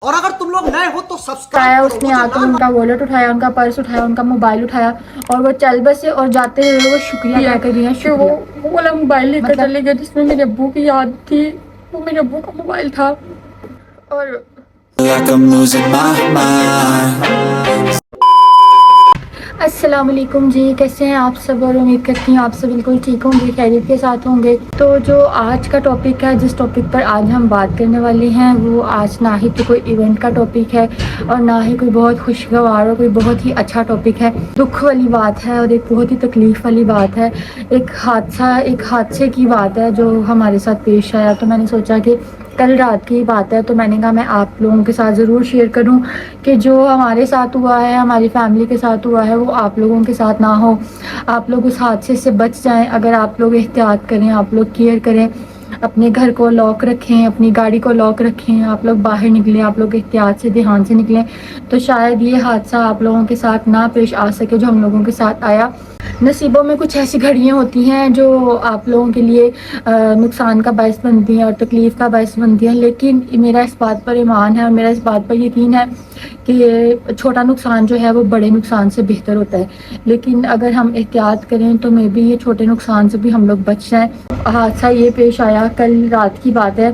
और अगर तुम लोग नए हो तो आया सब्सक्राइब करो। उसने आकर उनका वॉलेट उठाया, उनका पर्स उठाया, उनका मोबाइल उठाया और वो चल बसे और जाते हुए वो शुक्रिया कहकर गया कि वो वाला मोबाइल लेकर चले गए जिसमें मेरे अब्बू की याद थी। वो मेरे अब्बू का मोबाइल था। और like I'm losing my mind. अस्सलाम वालेकुम जी, कैसे हैं आप सब? और उम्मीद करती हूँ आप सब बिल्कुल ठीक होंगे, खैरियत के साथ होंगे। तो जो आज का टॉपिक है, जिस टॉपिक पर आज हम बात करने वाले हैं, वो आज ना ही तो कोई इवेंट का टॉपिक है और ना ही कोई बहुत खुशगवार और कोई बहुत ही अच्छा टॉपिक है। दुख वाली बात है और एक बहुत ही तकलीफ़ वाली बात है। एक हादसे की बात है जो हमारे साथ पेश आया। तो मैंने सोचा कि कल रात की बात है, तो मैंने कहा मैं आप लोगों के साथ ज़रूर शेयर करूं कि जो हमारे साथ हुआ है, हमारी फैमिली के साथ हुआ है, वो आप लोगों के साथ ना हो। आप लोग उस हादसे से बच जाएं अगर आप लोग एहतियात करें, आप लोग केयर करें, अपने घर को लॉक रखें, अपनी गाड़ी को लॉक रखें, आप लोग बाहर निकलें, आप लोग एहतियात से ध्यान से निकलें, तो शायद ये हादसा आप लोगों के साथ ना पेश आ सके जो हम लोगों के साथ आया। नसीबों में कुछ ऐसी घड़ियाँ होती हैं जो आप लोगों के लिए नुकसान का बायस बनती हैं और तकलीफ़ का बायस बनती हैं, लेकिन मेरा इस बात पर ईमान है और मेरा इस बात पर यकीन है कि छोटा नुकसान जो है वो बड़े नुकसान से बेहतर होता है। लेकिन अगर हम एहतियात करें तो मे बी ये छोटे नुकसान से भी हम लोग बच जाएँ। हादसा ये पेश आया, कल रात की बात है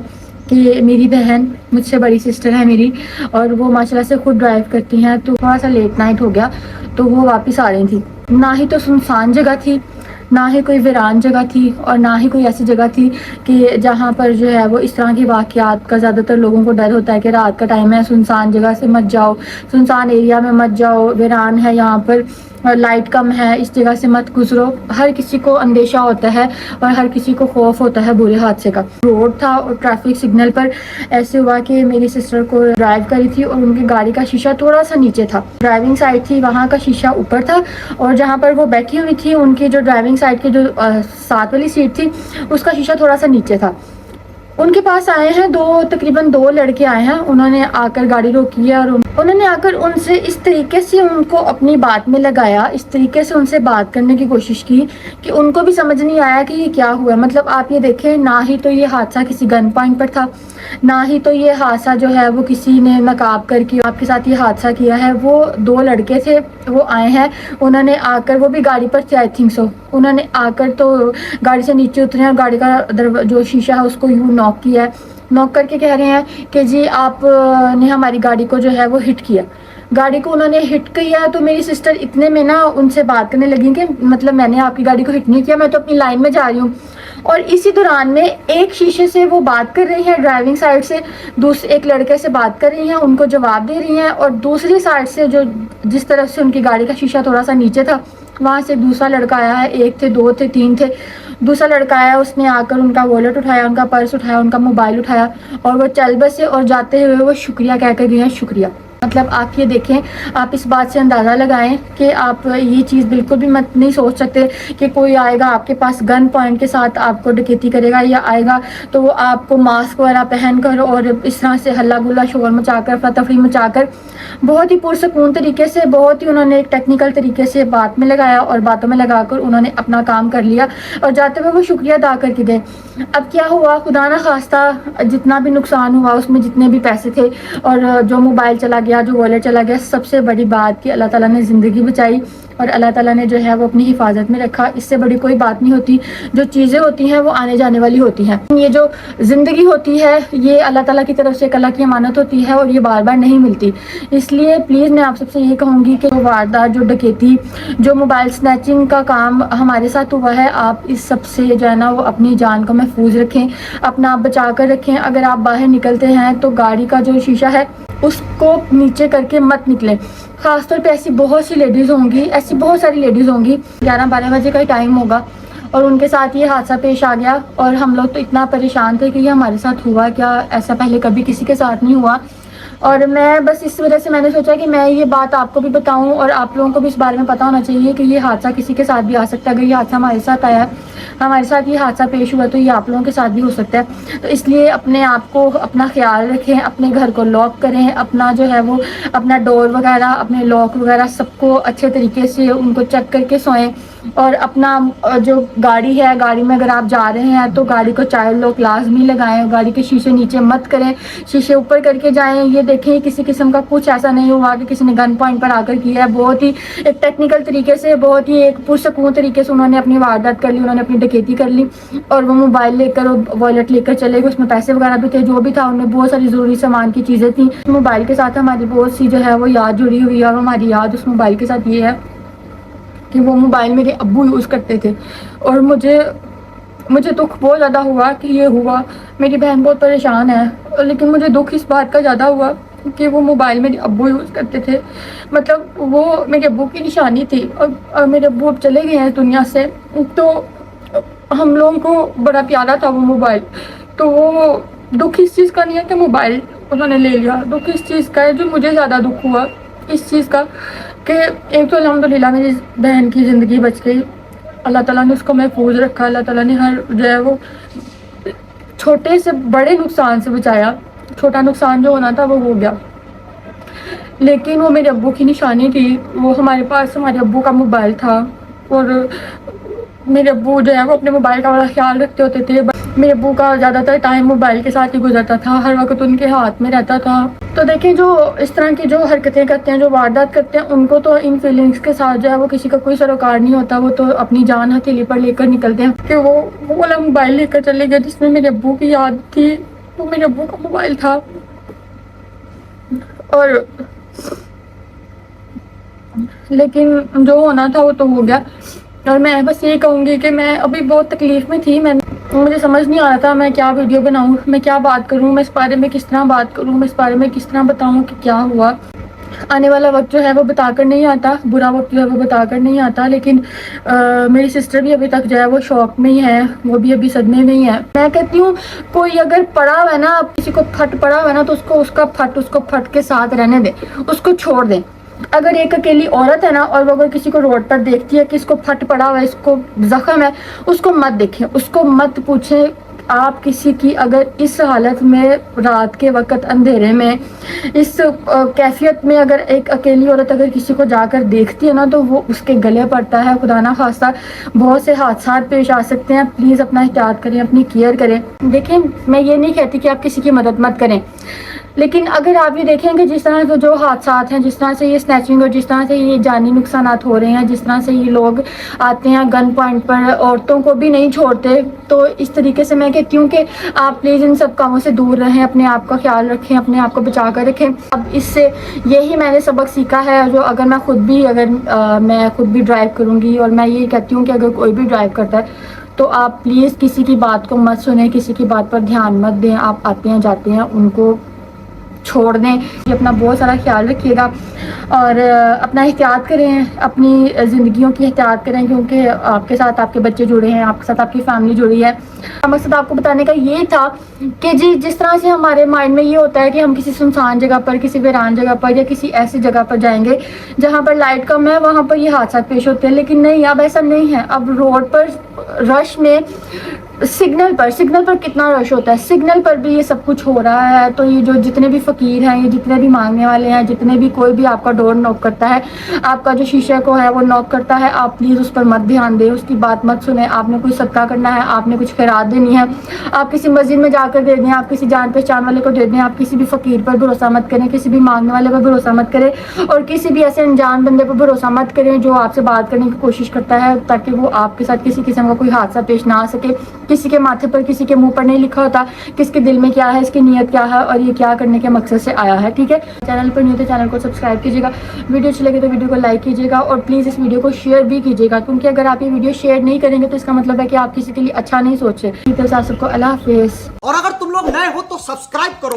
कि मेरी बहन, मुझसे बड़ी सिस्टर है मेरी, और वो माशाल्लाह से खुद ड्राइव करती हैं, तो थोड़ा सा लेट नाइट हो गया तो वो वापस आ रही थी। ना ही तो सुनसान जगह थी, ना ही कोई वीरान जगह थी और ना ही कोई ऐसी जगह थी कि जहाँ पर जो है वो इस तरह के वाक़यात का ज़्यादातर लोगों को डर होता है कि रात का टाइम है, सुनसान जगह से मत जाओ, सुनसान एरिया में मत जाओ, वीरान है यहाँ पर, लाइट कम है, इस जगह से मत गुजरो। हर किसी को अंदेशा होता है और हर किसी को खौफ होता है बुरे हादसे का। रोड था और ट्रैफिक सिग्नल पर ऐसे हुआ कि मेरी सिस्टर को ड्राइव करी थी और उनकी गाड़ी का शीशा थोड़ा सा नीचे था। ड्राइविंग साइड थी, वहाँ का शीशा ऊपर था और जहाँ पर वो बैठी हुई थी उनकी जो ड्राइविंग साइड की जो साथ वाली सीट थी उसका शीशा थोड़ा सा नीचे था। उनके पास आए हैं तकरीबन दो लड़के आए हैं। उन्होंने आकर गाड़ी रोकी है और उन्होंने आकर उनसे इस तरीके से उनको अपनी बात में लगाया, इस तरीके से उनसे बात करने की कोशिश की कि उनको भी समझ नहीं आया कि ये क्या हुआ। मतलब आप ये देखें, ना ही तो ये हादसा किसी गन पॉइंट पर था, ना ही तो ये हादसा जो है वो किसी ने नकाब करके आपके साथ ये हादसा किया है। वो दो लड़के थे, वो आए हैं, उन्होंने आकर, वो भी गाड़ी पर थे आई थिंक सो, उन्होंने आकर तो गाड़ी से नीचे उतरे और गाड़ी का जो शीशा है उसको यूँ नॉक किया है। नॉक करके कह रहे हैं कि जी आपने हमारी गाड़ी को जो है वो हिट किया। गाड़ी को उन्होंने हिट किया तो मेरी सिस्टर इतने में ना उनसे बात करने लगी कि मतलब मैंने आपकी गाड़ी को हिट नहीं किया, मैं तो अपनी लाइन में जा रही हूँ। और इसी दौरान में एक शीशे से वो बात कर रही हैं, ड्राइविंग साइड से एक लड़के से बात कर रही हैं, उनको जवाब दे रही हैं, और दूसरी साइड से जो जिस तरफ से उनकी गाड़ी का शीशा थोड़ा सा नीचे था वहाँ से दूसरा लड़का आया है। एक थे, दो थे, तीन थे। दूसरा लड़का आया, उसने आकर उनका वॉलेट उठाया, उनका पर्स उठाया, उनका मोबाइल उठाया और वो चल बसे और जाते हुए वो शुक्रिया कह कर गए हैं, शुक्रिया। मतलब आप ये देखें, आप इस बात से अंदाज़ा लगाएं कि आप ये चीज़ बिल्कुल भी मत नहीं सोच सकते कि कोई आएगा आपके पास गन पॉइंट के साथ आपको डकैती करेगा, या आएगा तो वो आपको मास्क वगैरह पहन कर और इस तरह से हल्ला गुल्ला शोर मचाकर, अफरा-तफरी मचाकर, बहुत ही पुरसकून तरीके से, बहुत ही उन्होंने एक टेक्निकल तरीके से बात में लगाया और बातों में लगाकर उन्होंने अपना काम कर लिया और जाते हुए वो शुक्रिया अदा करके गए। अब क्या हुआ, खुदा ना खास्ता जितना भी नुकसान हुआ, उसमें जितने भी पैसे थे और जो मोबाइल चला गया, जो वॉलेट चला गया, सबसे बड़ी बात कि अल्लाह ताला ने ज़िंदगी बचाई और अल्लाह ताला ने जो है वो अपनी हिफाजत में रखा। इससे बड़ी कोई बात नहीं होती। जो चीज़ें होती हैं वो आने जाने वाली होती हैं। ये जो ज़िंदगी होती है ये अल्लाह ताला की तरफ से एक अल्लाह की अमानत होती है और ये बार बार नहीं मिलती। इसलिए प्लीज़ मैं आप सबसे ये कहूँगी कि वारदात, जो डकैती, जो मोबाइल स्नैचिंग का काम हमारे साथ हुआ है, आप इस सब से जो है ना वो अपनी जान को महफूज रखें, अपना आप बचा कर रखें। अगर आप बाहर निकलते हैं तो गाड़ी का जो शीशा है उसको नीचे करके मत निकलें। ख़ासतौर पे ऐसी बहुत सी लेडीज़ होंगी, ऐसी बहुत सारी लेडीज़ होंगी, 11-12 बजे का ही टाइम होगा और उनके साथ ये हादसा पेश आ गया और हम लोग तो इतना परेशान थे कि ये हमारे साथ हुआ क्या, ऐसा पहले कभी किसी के साथ नहीं हुआ। और मैं बस इस वजह से मैंने सोचा कि मैं ये बात आपको भी बताऊं और आप लोगों को भी इस बारे में पता होना चाहिए कि ये हादसा किसी के साथ भी आ सकता है। अगर ये हादसा हमारे साथ आया है, हमारे साथ ये हादसा पेश हुआ, तो ये आप लोगों के साथ भी हो सकता है। तो इसलिए अपने आप को, अपना ख्याल रखें, अपने घर को लॉक करें, अपना जो है वो अपना डोर वगैरह, अपने लॉक वगैरह सबको अच्छे तरीके से उनको चेक करके सोएं اور اپنا جو گاڑی ہے, گاڑی میں اگر آپ جا رہے ہیں تو گاڑی کو چائلڈ لاک لازمی لگائیں, گاڑی کے شیشے نیچے مت کریں, شیشے اوپر کر کے جائیں. یہ دیکھیں کسی قسم کا کچھ ایسا نہیں ہوا کہ کسی نے گن پوائنٹ پر آ کر کیا ہے. بہت ہی ایک ٹیکنیکل طریقے سے, بہت ہی ایک پرسکون طریقے سے انہوں نے اپنی واردات کر لی, انہوں نے اپنی ڈکیتی کر لی. اور وہ موبائل لے کر, والیٹ لے کر چلے گئے, اس میں پیسے وغیرہ بھی تھے, جو بھی تھا ان میں بہت ساری ضروری سامان کی چیزیں تھیں. موبائل کے ساتھ ہماری بہت سی جو ہے وہ یاد جڑی ہوئی ہے, اور ہماری یاد اس موبائل کے ساتھ یہ ہے کہ وہ موبائل میرے ابو یوز کرتے تھے. اور مجھے دکھ بہت زیادہ ہوا کہ یہ ہوا. میری بہن بہت پریشان ہے, لیکن مجھے دکھ اس بات کا زیادہ ہوا کہ وہ موبائل میرے ابو یوز کرتے تھے. مطلب وہ میرے ابو کی نشانی تھی, اور میرے ابو اب چلے گئے ہیں دنیا سے. تو ہم لوگوں کو بڑا پیارا تھا وہ موبائل. تو وہ دکھ اس چیز کا نہیں ہے کہ موبائل انہوں نے لے لیا, دکھ اس چیز کا ہے, جو مجھے زیادہ دکھ ہوا اس چیز کا کہ ایک تو الحمدللہ میری بہن کی زندگی بچ گئی, اللہ تعالیٰ نے اس کو محفوظ رکھا, اللہ تعالیٰ نے ہر جو ہے وہ چھوٹے سے بڑے نقصان سے بچایا. چھوٹا نقصان جو ہونا تھا وہ ہو گیا, لیکن وہ میرے ابو کی نشانی تھی. وہ ہمارے پاس ہمارے ابو کا موبائل تھا, اور میرے ابو جو ہے وہ اپنے موبائل کا بڑا خیال رکھتے ہوتے تھے. میرے ابو کا زیادہ تر ٹائم موبائل کے ساتھ ہی گزرتا تھا, ہر وقت ان کے ہاتھ میں رہتا تھا. تو دیکھیں جو اس طرح کی جو حرکتیں کرتے ہیں, جو واردات کرتے ہیں, ان کو تو ان فیلنگس کے ساتھ جو ہے وہ کسی کا کوئی سروکار نہیں ہوتا. وہ تو اپنی جان ہتھیلی پر لے کر نکلتے ہیں کہ وہ والا موبائل لے کر چلے گئے جس میں میرے ابو کی یاد تھی. وہ میرے ابو کا موبائل تھا. اور لیکن جو ہونا تھا وہ تو ہو گیا. اور میں بس یہ کہوں گی کہ میں ابھی بہت تکلیف میں تھی. مجھے سمجھ نہیں آ رہا تھا میں کیا ویڈیو بناؤں, میں کیا بات کروں, میں اس بارے میں کس طرح بات کروں, میں اس بارے میں کس طرح بتاؤں کہ کیا ہوا. آنے والا وقت جو ہے وہ بتا کر نہیں آتا, برا وقت جو ہے وہ بتا کر نہیں آتا. لیکن میری سسٹر بھی ابھی تک جو ہے وہ شوق میں ہی ہے, وہ بھی ابھی صدمے میں ہی ہے. میں کہتی ہوں کوئی اگر پڑا ہوا ہے نا, کسی کو پھٹ پڑا ہوا ہے نا, تو اس کو پھٹ کے ساتھ رہنے دیں, اس کو چھوڑ دیں. اگر ایک اکیلی عورت ہے نا, اور وہ اگر کسی کو روڈ پر دیکھتی ہے کہ اس کو پھٹ پڑا ہوا ہے, اس کو زخم ہے, اس کو مت دیکھیں, اس کو مت پوچھیں. آپ کسی کی اگر اس حالت میں رات کے وقت اندھیرے میں اس کیفیت میں اگر ایک اکیلی عورت اگر کسی کو جا کر دیکھتی ہے نا, تو وہ اس کے گلے پڑتا ہے. خدا نہ خواستہ بہت سے حادثات پیش آ سکتے ہیں. پلیز اپنا احتیاط کریں, اپنی کیئر کریں. دیکھیں میں یہ نہیں کہتی کہ آپ کسی کی مدد مت کریں, لیکن اگر آپ یہ دیکھیں کہ جس طرح سے جو حادثات ہیں, جس طرح سے یہ اسنیچنگ اور جس طرح سے یہ جانی نقصانات ہو رہے ہیں, جس طرح سے یہ لوگ آتے ہیں گن پوائنٹ پر, عورتوں کو بھی نہیں چھوڑتے, تو اس طریقے سے میں کہتی ہوں کہ آپ پلیز ان سب کاموں سے دور رہیں, اپنے آپ کا خیال رکھیں, اپنے آپ کو بچا کر رکھیں. اب اس سے یہی میں نے سبق سیکھا ہے, جو اگر میں خود بھی ڈرائیو کروں گی, اور میں یہ کہتی ہوں کہ اگر کوئی بھی ڈرائیو کرتا ہے تو آپ پلیز کسی کی بات کو مت سنیں, کسی کی بات پر دھیان مت دیں. آپ آتے ہیں جاتے ہیں, ان کو چھوڑ دیں. اپنا بہت سارا خیال رکھیے گا, اور اپنا احتیاط کریں, اپنی زندگیوں کی احتیاط کریں, کیونکہ آپ کے ساتھ آپ کے بچے جڑے ہیں, آپ کے ساتھ آپ کی فیملی جڑی ہے. مقصد آپ کو بتانے کا یہ تھا کہ جس طرح سے ہمارے مائنڈ میں یہ ہوتا ہے کہ ہم کسی سنسان جگہ پر, کسی ویران جگہ پر, یا کسی ایسی جگہ پر جائیں گے جہاں پر لائٹ کم ہے, وہاں پر یہ حادثات پیش ہوتے ہیں. لیکن نہیں, اب ایسا نہیں ہے. اب روڈ پر رش میں سگنل پر کتنا رش ہوتا ہے, سگنل پر بھی یہ سب کچھ ہو رہا ہے. تو یہ جو جتنے بھی فقیر ہیں, یہ جتنے بھی مانگنے والے ہیں, جتنے بھی کوئی بھی آپ کا ڈور نوک کرتا ہے, آپ کا جو شیشے کو ہے وہ نوک کرتا ہے, آپ پلیز اس پر مت دھیان دیں, اس کی بات مت سنیں. آپ نے کوئی صدقہ کرنا ہے, آپ نے کچھ خیرات دینی ہے, آپ کسی مسجد میں جا کر دے دیں, آپ کسی جان پہچان والے کو دے دیں. آپ کسی بھی فقیر پر بھروسہ مت کریں, کسی بھی مانگنے والے پر بھروسہ مت کریں, اور کسی بھی ایسے انجان بندے پر بھروسہ مت کریں جو آپ سے بات کرنے کی کوشش کرتا ہے, تاکہ وہ آپ کے ساتھ کسی قسم کا کوئی حادثہ پیش نہ آ سکے. کسی کے ماتھے پر, کسی کے منہ پر نہیں لکھا ہوتا کس کے دل میں کیا ہے, اس کی نیت کیا ہے, اور یہ کیا کرنے کے مقصد سے آیا ہے. ٹھیک ہے, چینل پر نہیں تو چینل کو سبسکرائب کیجیے گا, ویڈیو اچھی لگے تو ویڈیو کو لائک کیجیے گا, اور پلیز اس ویڈیو کو شیئر بھی کیجیے گا, کیونکہ اگر آپ یہ ویڈیو شیئر نہیں کریں گے تو اس کا مطلب ہے کہ آپ کسی کے لیے اچھا نہیں سوچے. ٹھیک ہے, سب کو اللہ حافظ. اور اگر تم لوگ نئے ہو تو سبسکرائب کرو.